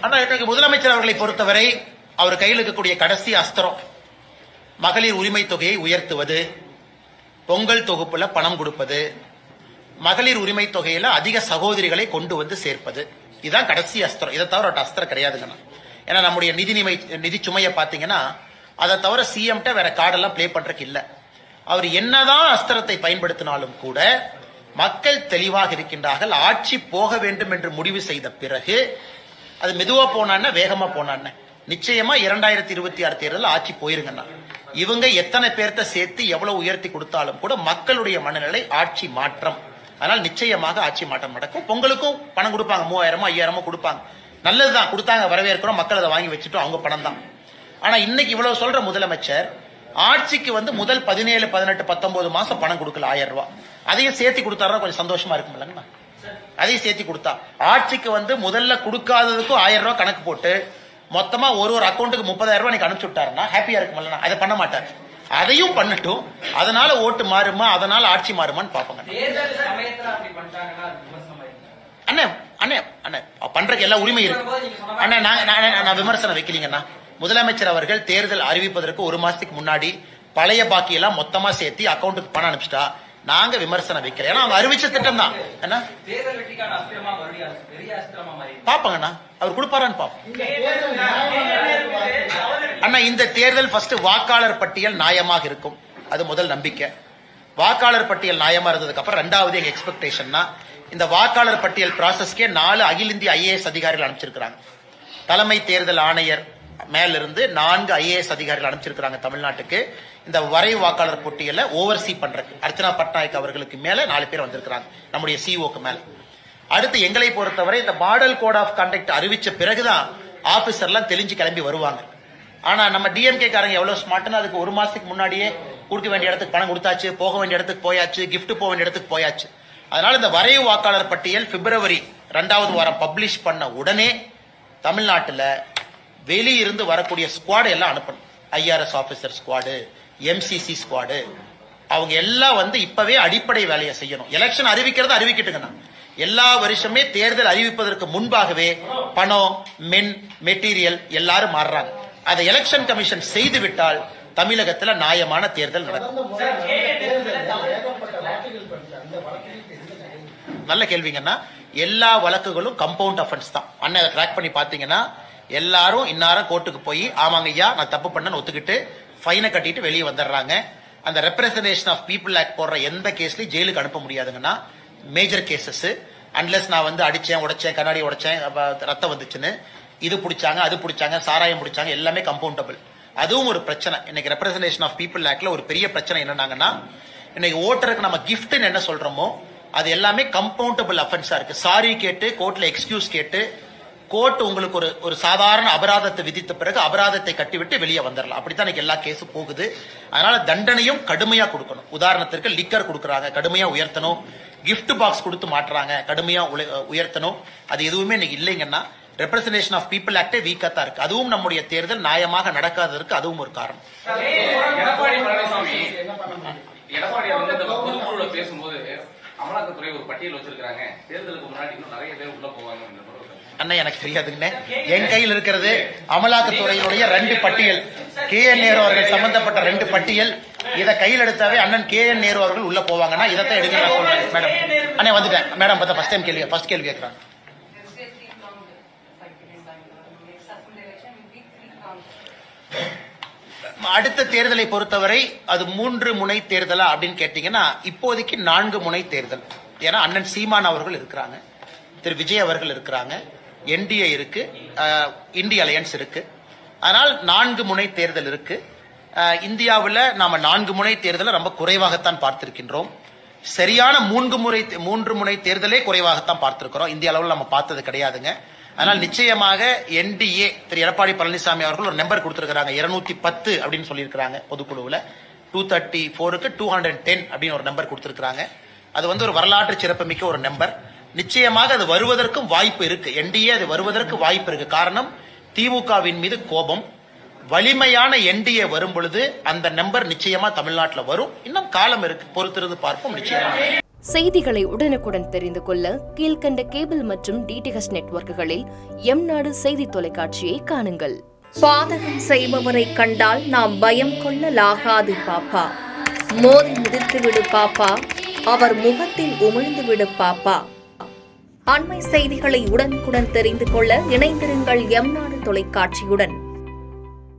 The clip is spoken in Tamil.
ஆனா இன்றைக்கு முதலமைச்சர் அவர்களை பொறுத்தவரை அவர் கையில் இருக்கக்கூடிய கடைசி அஸ்திரம் மகளிர் உரிமை தொகையை உயர்த்துவது, பொங்கல் தொகுப்புல பணம் கொடுப்பது, மகளிர் உரிமை தொகையில அதிக சகோதரிகளை கொண்டு வந்து சேர்ப்பது, இதுதான் கடைசி அஸ்திரம். இதை தவிர அஸ்திரம் கிடையாதுங்கண்ணா. ஏன்னா நம்முடைய நிதி சுமையை பாத்தீங்கன்னா அதை தவிர சிஎம் வேற கார்டெல்லாம் பிளே பண்றதுக்கு இல்ல. அவர் என்னதான் அஸ்திரத்தை பயன்படுத்தினாலும் கூட மக்கள் தெளிவாக இருக்கின்றார்கள். ஆட்சி போக வேண்டும் என்று முடிவு செய்த பிறகு அது மெதுவா போனான்னு வேகமா போனான்னு நிச்சயமா 2026 தேர்தல் ஆட்சி போயிருங்கண்ணா. இவங்க எத்தனை பேர்த்த சேர்த்து எவ்வளவு உயர்த்தி கொடுத்தாலும் கூட மக்களுடைய மனநிலை ஆட்சி மாற்றம். அதனால் நிச்சயமாக ஆட்சி மாற்றம் நடக்கும். பொங்கலுக்கும் பணம் கொடுப்பாங்க, 3000 5000 கொடுப்பாங்க. நல்லதுதான், கொடுத்தாங்க, வரவேற்கிறோம். மக்கள் அதை வாங்கி வச்சுட்டோம், அவங்க பணம் தான். ஆனா இன்னைக்கு இவ்வளவு சொல்ற முதலமைச்சர் ஆட்சிக்கு முதல் 17 18 19 மாசம் பணம் கொடுக்கல 1000 ரூபாய். அதையும் சேர்த்து கொடுத்தாருன்னா கொஞ்சம் சந்தோஷமா இருக்கும் இல்லைங்கண்ணா. அதையும் சேர்த்து கொடுத்தா ஆட்சிக்கு முதல்ல கொடுக்காததுக்கும் 1000 ரூபாய் கணக்கு போட்டு மொத்தமா ஒரு அக்கௌண்ட்டுக்கு 30,000 ரூபாய் நீங்க அனுப்பிச்சு விட்டாருன்னா ஹாப்பியா இருக்கும்ல. அதை பண்ண மாட்டாரு. அதையும் பண்ணட்டும். அதனால ஓட்டு மாறுமா, அதனால ஆட்சி மாறுமான்னு பாப்பாங்க. அண்ணே அண்ணே அண்ணே பண்றதுக்கு எல்லா உரிமை இருக்கு அண்ணா. நான் விமர்சனம் வைக்கலீங்கண்ணா. முதலமைச்சர் அவர்கள் தேர்தல் அறிவிப்பதற்கு ஒரு மாசத்துக்கு முன்னாடி பழைய பாக்கி எல்லாம் மொத்தமா சேர்த்து அக்கௌண்ட்டுக்கு பணம் அனுப்பிச்சிட்டா நாங்க விமர்சனம் வைக்கிறோம். ஏன்னா அவங்க அறிவிச்ச திட்டம் தான். என்ன பாப்பாங்கண்ணா, அவர் கொடுப்பாரான்னு பாப்போம். அண்ணா இந்த தேர்தல் ஃபர்ஸ்ட் வாக்காளர் பட்டியல் நியாயமாக இருக்கும், அது முதல் நம்பிக்கை. வாக்காளர் பட்டியல் நியாயமா இருந்ததுக்கு அப்புறம் ரெண்டாவது எங்க எக்ஸ்பெக்டேஷன்னா இந்த வாக்காளர் பட்டியல் ப்ராசஸ்க்கே 4 அகில இந்திய IAS அதிகாரிகள் அனுப்பிச்சிருக்காங்க. தலைமை தேர்தல் ஆணையர் மேலிருந்து 4 IAS அதிகாரிகள் அனுப்பிச்சிருக்காங்க தமிழ்நாட்டுக்கு. இந்த வரைவு வாக்காளர் பட்டியலை ஓவர்சி பண்றதுக்கு அர்ச்சனா பட்நாயக் அவர்களுக்கு மேல 4 பேர் வந்திருக்காங்க, நம்முடைய சிஓக்கு மேல. அடுத்து எங்களை பொறுத்தவரை இந்த மாடல் கோட் ஆஃப் கண்டக்ட் அறிவிச்ச பிறகுதான் ஆபீசர்லாம் தெளிஞ்சு கிளம்பி வருவாங்க. ஆனா நம்ம டிஎம்கே காரங்க எவ்வளவு ஸ்மார்ட்னா அதுக்கு ஒரு மாசத்துக்கு முன்னாடியே கொடுக்க வேண்டிய இடத்துக்கு பணம் கொடுத்தாச்சு, போக வேண்டிய இடத்துக்கு போயாச்சு, கிஃப்ட் போக வேண்டிய இடத்துக்கு போயாச்சு. அதனால இந்த வரைவு வாக்காளர் பட்டியல் பிப்ரவரி 2வது வாரம் பப்ளிஷ் பண்ண உடனே தமிழ்நாட்டில் வெளியிருந்து வரக்கூடிய ஸ்குவாடு எல்லாம் அனுப்பணும். IRS officer squad, MCC squad, அவங்க எல்லாம் இப்பவே அடிப்படை வேலையை செய்யணும். எலெக்ஷன் அறிவிக்கிறது அறிவிக்கட்டுங்கண்ணா. எல்லா வருஷமே தேர்தல் அறிவிப்பதற்கு முன்பாகவே பணம், மெட்டீரியல் எல்லாரும் மாறுறாங்க. அதை எலெக்ஷன் கமிஷன் செய்து விட்டால் தமிழகத்தில் நியாயமான தேர்தல் நடக்கும். நல்ல கேள்விங்கன்னா எல்லா வழக்குகளும் கம்பவுண்ட் அஃபென்ஸ் தான். அண்ணன் ட்ராக் பண்ணி பாத்தீங்கன்னா எல்லாரும் இன்னாரம் கோர்ட்டுக்கு போய் ஆமாங்க ஐயா நான் தப்பு பண்ணன்னு ஒத்துக்கிட்டு ஃபைனை கட்டிட்டு வெளியே வந்துடுறாங்க. அந்த ரெப்ரசன்டேஷன் ஆஃப் பீப்புள் ஆக்ட் போடுற எந்த கேஸ்லயும் ஜெயிலுக்கு அனுப்ப முடியாதுங்கன்னா மேஜர் கேசஸ். அன்லெஸ் நான் அடிச்சேன், உடைச்சேன், கண்ணாடி உடைச்சேன், ரத்தம் வந்துச்சுன்னு இது பிடிச்சாங்க, அது பிடிச்சாங்க, சாராயம் பிடிச்சாங்க, எல்லாமே கம்பவுண்டபிள். அதுவும் ஒரு பிரச்சனை. இன்னைக்கு ரெப்ரசன்டேஷன் ஆஃப் பீப்புள் ஆக்ட்ல ஒரு பெரிய பிரச்சனை என்னன்னாங்கன்னா இன்னைக்கு ஓட்டருக்கு நம்ம கிஃப்ட்னு என்ன சொல்றோமோ அது எல்லாமே கம்பவுண்டபிள் அஃபென்ஸா இருக்கு. சாரி கேட்டு கோர்ட்ல எக்ஸ்கியூஸ் கேட்டு கோர்ட் உங்களுக்கு ஒரு சாதாரண அபராதத்தை விதித்த பிறகு அபராதத்தை கட்டிவிட்டு வெளியே வந்துடலாம். அப்படித்தான் எல்லா கேஸும் போகுது. அதனால தண்டனையும் கடுமையா கொடுக்கணும். உதாரணத்திற்கு லிக்கர் கொடுக்கறாங்க, கடுமையா உயர்த்தணும். கிஃப்ட் பாக்ஸ் கொடுத்து மாட்டுறாங்க, கடுமையா உயர்த்தணும். அது எதுவுமே இன்னைக்கு இல்லைங்கன்னா ரெப்ரசன்டேஷன் ஆஃப் பீப்புள் ஆக்டே வீக்கா தான் இருக்கு. அதுவும் நம்முடைய தேர்தல் நியாயமாக நடக்காததற்கு அதுவும் ஒரு காரணம். எடப்பாடி பேசும்போது அமலாக்கத்துறை ஒரு பட்டியல் வச்சிருக்காங்க, தேர்தலுக்கு முன்னாடி இன்னும் நிறைய பேர் உள்ள போவாங்க. அண்ணா எனக்கு தெரியாதுங்க. என் கையில் இருக்கிறது அமலாக்கத்துறையினுடைய 2 பட்டியல், KN நேரு அவர்கள் சம்பந்தப்பட்ட 2 பட்டியல். இதை கையில் எடுத்தாவே அண்ணன் KN நேரு அவர்கள் உள்ள போவாங்கன்னா இதைத்தான் எடுக்க சொல்றேன். மேடம் அண்ணே வந்துட்டேன். மேடம் பார்த்தா ஃபர்ஸ்ட் கேள்வி கேட்கறாங்க. அடுத்த தேர்தலை பொறுத்தவரை அது 3 முனை தேர்தலா அப்படின்னு கேட்டீங்கன்னா இப்போதைக்கு 4 முனை தேர்தல். ஏன்னா அண்ணன் சீமான் அவர்கள் இருக்கிறாங்க, திரு விஜய் அவர்கள் இருக்கிறாங்க, NDA இருக்கு, இந்திய அலையன்ஸ் இருக்கு. அதனால் 4 முனை தேர்தல் இருக்கு. இந்தியாவில் நாம 4 முனை தேர்தலை ரொம்ப குறைவாகத்தான் பார்த்திருக்கின்றோம். சரியான 3 முனை தேர்தலே குறைவாகத்தான் பார்த்திருக்கிறோம். இந்திய அளவில் நம்ம பார்த்தது கிடையாதுங்க. அதனால் நிச்சயமாக NDA திரு எடப்பாடி பழனிசாமி அவர்கள் ஒரு நம்பர் கொடுத்திருக்கிறாங்க, 210 அப்படின்னு சொல்லியிருக்கிறாங்க. பொதுக்குழுவில் 234க்கு 210 அப்படின்னு ஒரு நம்பர் கொடுத்திருக்கிறாங்க. அது ஒரு வரலாற்று சிறப்புமிக்க ஒரு நம்பர். நிச்சயமாக அது வருவதற்கும் வாய்ப்பு இருக்கு. NDA அது வருவதற்கு வாய்ப்பு இருக்கு. காரணம் திமுகவின் மீது கோபம். வலிமையான NDA வரும் பொழுது அந்த நம்பர் நிச்சயமா தமிழ்நாட்டில் வரும். இன்னும் காலம் இருக்கு, பொறுத்திருந்து பார்ப்போம். நிச்சயமா செய்திகளை உடனுக்குடன் தெரிந்து கொள்ள கீழ்க்கண்ட கேபிள் மற்றும் டிடிஎச் நெட்வொர்க்குகளில் எம்நாடு செய்தி தொலைக்காட்சியை காணுங்கள். பாதகம் செய்பவரை கண்டால் நாம் பயம் கொள்ளலாகாது பாப்பா. மோதி மிதித்துவிடு பாப்பா, அவர் முகத்தில் உமிழ்ந்துவிடு பாப்பா. அண்மை செய்திகளை உடனுக்குடன் தெரிந்து கொள்ள இணைந்திருங்கள் எம்நாடு தொலைக்காட்சியுடன்.